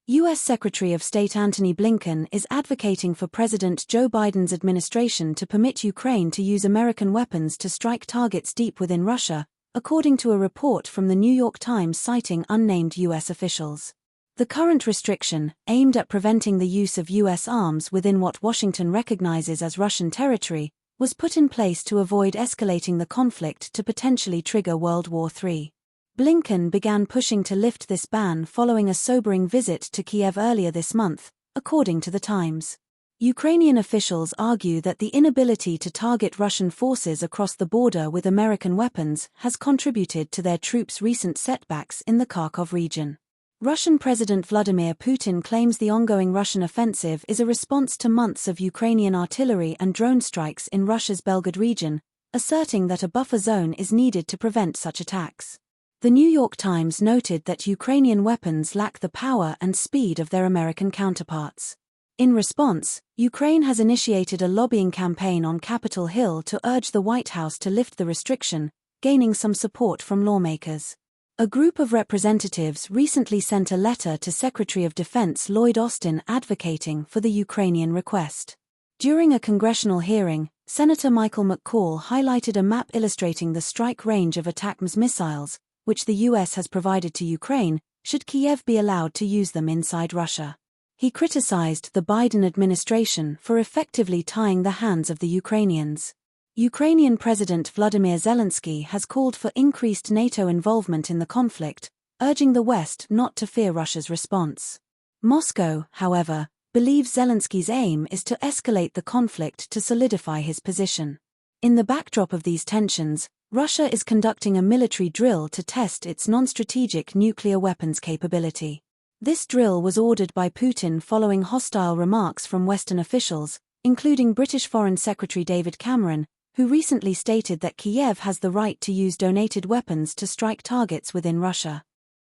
U.S. Secretary of State Antony Blinken is advocating for President Joe Biden's administration to permit Ukraine to use American weapons to strike targets deep within Russia, according to a report from the New York Times citing unnamed U.S. officials. The current restriction, aimed at preventing the use of U.S. arms within what Washington recognizes as Russian territory, was put in place to avoid escalating the conflict to potentially trigger World War III. Blinken began pushing to lift this ban following a sobering visit to Kiev earlier this month, according to the Times. Ukrainian officials argue that the inability to target Russian forces across the border with American weapons has contributed to their troops' recent setbacks in the Kharkov region. Russian President Vladimir Putin claims the ongoing Russian offensive is a response to months of Ukrainian artillery and drone strikes in Russia's Belgorod region, asserting that a buffer zone is needed to prevent such attacks. The New York Times noted that Ukrainian weapons lack the power and speed of their American counterparts. In response, Ukraine has initiated a lobbying campaign on Capitol Hill to urge the White House to lift the restriction, gaining some support from lawmakers. A group of representatives recently sent a letter to Secretary of Defense Lloyd Austin advocating for the Ukrainian request. During a congressional hearing, Senator Michael McCall highlighted a map illustrating the strike range of ATACMS missiles, which the U.S. has provided to Ukraine, should Kiev be allowed to use them inside Russia. He criticized the Biden administration for effectively tying the hands of the Ukrainians. Ukrainian President Vladimir Zelensky has called for increased NATO involvement in the conflict, urging the West not to fear Russia's response. Moscow, however, believes Zelensky's aim is to escalate the conflict to solidify his position. In the backdrop of these tensions, Russia is conducting a military drill to test its non-strategic nuclear weapons capability. This drill was ordered by Putin following hostile remarks from Western officials, including British Foreign Secretary David Cameron, who recently stated that Kiev has the right to use donated weapons to strike targets within Russia.